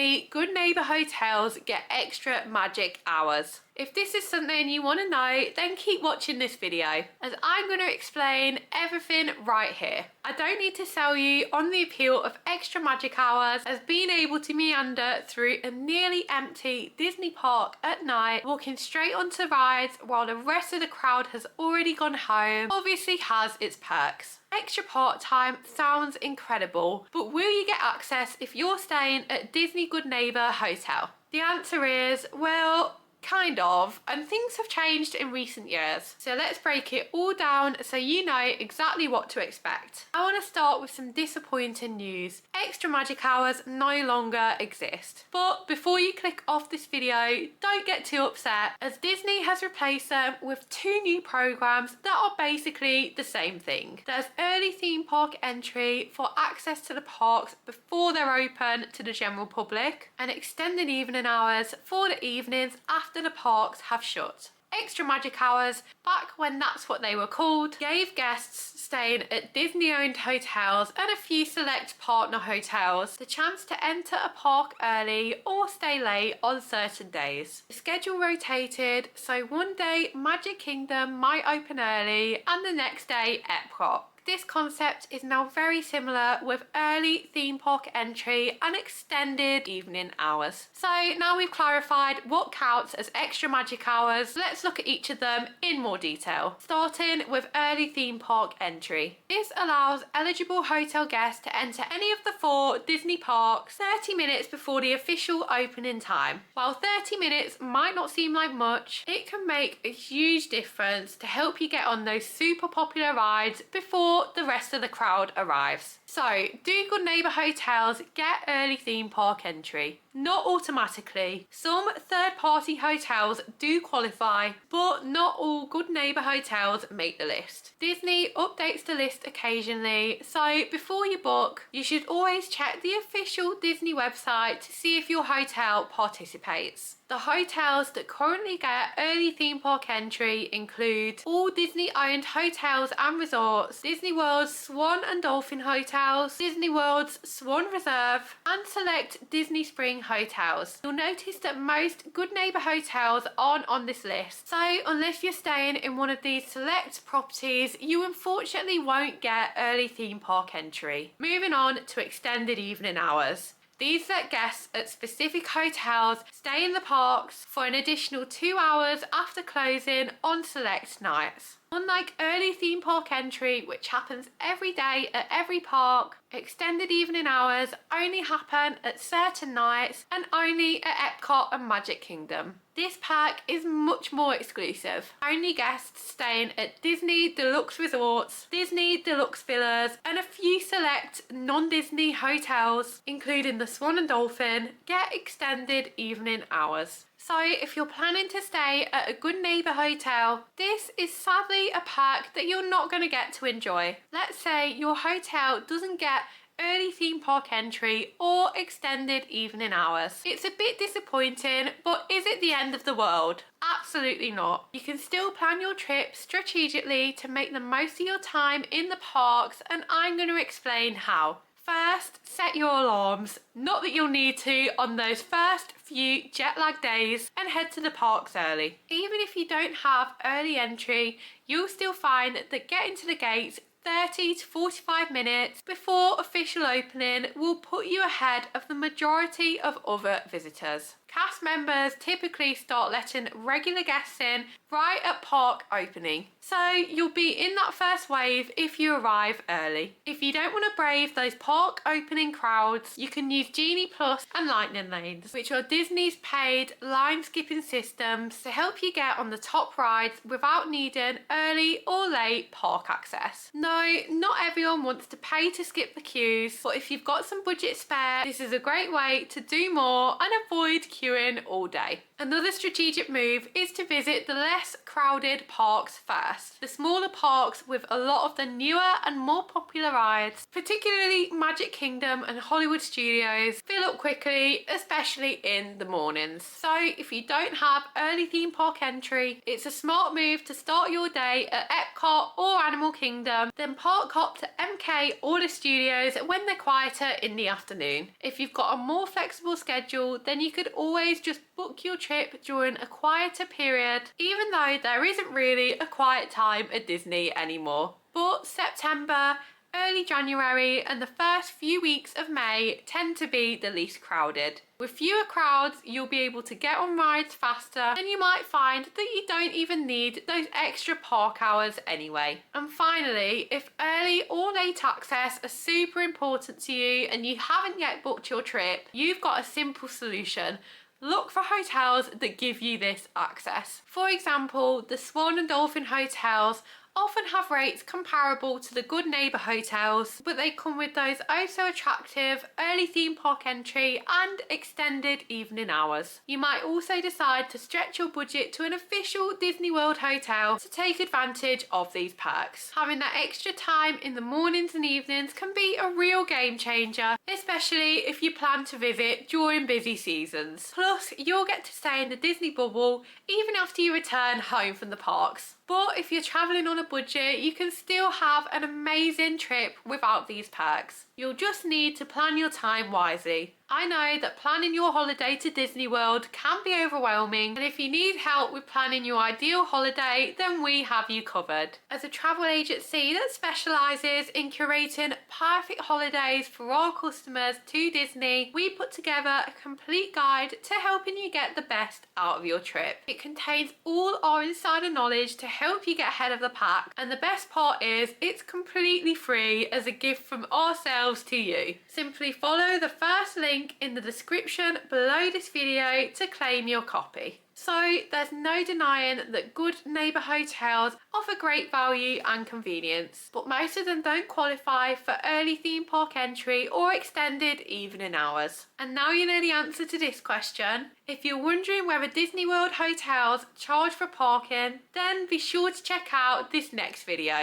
Disney Good Neighbour hotels get extra magic hours? If this is something you want to know, then keep watching this video, as I'm going to explain everything right here. I don't need to sell you on the appeal of extra magic hours, as being able to meander through a nearly empty Disney park at night, walking straight onto rides while the rest of the crowd has already gone home, obviously has its perks. Extra park time sounds incredible, but will you get access if you're staying at Disney Good Neighbour Hotel? The answer is, well, kind of, and things have changed in recent years. So let's break it all down so you know exactly what to expect. I want to start with some disappointing news. Extra magic hours no longer exist. But before you click off this video, don't get too upset, as Disney has replaced them with two new programs that are basically the same thing. There's early theme park entry for access to the parks before they're open to the general public, and extended evening hours for the evenings after the parks have shut. Extra magic hours, back when that's what they were called, gave guests staying at Disney-owned hotels and a few select partner hotels the chance to enter a park early or stay late on certain days. The schedule rotated, so one day Magic Kingdom might open early and the next day Epcot. This concept is now very similar with early theme park entry and extended evening hours. So now we've clarified what counts as extra magic hours, let's look at each of them in more detail. Starting with early theme park entry. This allows eligible hotel guests to enter any of the 4 Disney parks 30 minutes before the official opening time. While 30 minutes might not seem like much, it can make a huge difference to help you get on those super popular rides before the rest of the crowd arrives. So, do Good Neighbour hotels get early theme park entry? Not automatically. Some third-party hotels do qualify, but not all Good Neighbour hotels make the list. Disney updates the list occasionally, so before you book, you should always check the official Disney website to see if your hotel participates. The hotels that currently get early theme park entry include all Disney-owned hotels and resorts, Disney World's Swan and Dolphin hotels, Disney World's Swan Reserve, and select Disney Spring hotels. You'll notice that most Good Neighbour hotels aren't on this list, so unless you're staying in one of these select properties, you unfortunately won't get early theme park entry. Moving on to extended evening hours. These let guests at specific hotels stay in the parks for an additional 2 hours after closing on select nights. Unlike early theme park entry, which happens every day at every park, extended evening hours only happen at certain nights and only at Epcot and Magic Kingdom. This pack is much more exclusive. Only guests staying at Disney Deluxe Resorts, Disney Deluxe Villas, and a few select non-Disney hotels, including the Swan and Dolphin, get extended evening hours. So if you're planning to stay at a Good Neighbour hotel, this is sadly a perk that you're not going to get to enjoy. Let's say your hotel doesn't get early theme park entry or extended evening hours. It's a bit disappointing, but is it the end of the world? Absolutely not. You can still plan your trip strategically to make the most of your time in the parks, and I'm going to explain how. First, set your alarms. Not that you'll need to on those first few jet lag days, and head to the parks early. Even if you don't have early entry, you'll still find that getting to the gates 30 to 45 minutes before official opening will put you ahead of the majority of other visitors. Cast members typically start letting regular guests in right at park opening, so you'll be in that first wave if you arrive early. If you don't want to brave those park opening crowds, you can use Genie Plus and Lightning Lanes, which are Disney's paid line skipping systems to help you get on the top rides without needing early or late park access. No, not everyone wants to pay to skip the queues, but if you've got some budget spare, this is a great way to do more and avoid queuing all day. Another strategic move is to visit the less crowded parks first. The smaller parks with a lot of the newer and more popular rides, particularly Magic Kingdom and Hollywood Studios, fill up quickly, especially in the mornings. So if you don't have early theme park entry, it's a smart move to start your day at Epcot or Animal Kingdom, then park hop to MK or the studios when they're quieter in the afternoon. If you've got a more flexible schedule, then you could always just book your trip during a quieter period, even though there isn't really a quiet time at Disney anymore. But September, early January and the first few weeks of May tend to be the least crowded. With fewer crowds, you'll be able to get on rides faster, and you might find that you don't even need those extra park hours anyway. And finally, if early or late access are super important to you and you haven't yet booked your trip, you've got a simple solution. Look for hotels that give you this access. For example, the Swan and Dolphin hotels often have rates comparable to the Good Neighbour hotels, but they come with those oh so attractive early theme park entry and extended evening hours. You might also decide to stretch your budget to an official Disney World hotel to take advantage of these perks. Having that extra time in the mornings and evenings can be a real game changer, especially if you plan to visit during busy seasons. Plus, you'll get to stay in the Disney bubble even after you return home from the parks. But if you're traveling on a budget, you can still have an amazing trip without these perks. You'll just need to plan your time wisely. I know that planning your holiday to Disney World can be overwhelming, and if you need help with planning your ideal holiday, then we have you covered. As a travel agency that specialises in curating perfect holidays for our customers to Disney, we put together a complete guide to helping you get the best out of your trip. It contains all our insider knowledge to help you get ahead of the pack, and the best part is it's completely free as a gift from ourselves to you. Simply follow the first link in the description below this video to claim your copy. So there's no denying that Good Neighbour hotels offer great value and convenience, but most of them don't qualify for early theme park entry or extended evening hours. And now you know the answer to this question. If you're wondering whether Disney World hotels charge for parking, then be sure to check out this next video.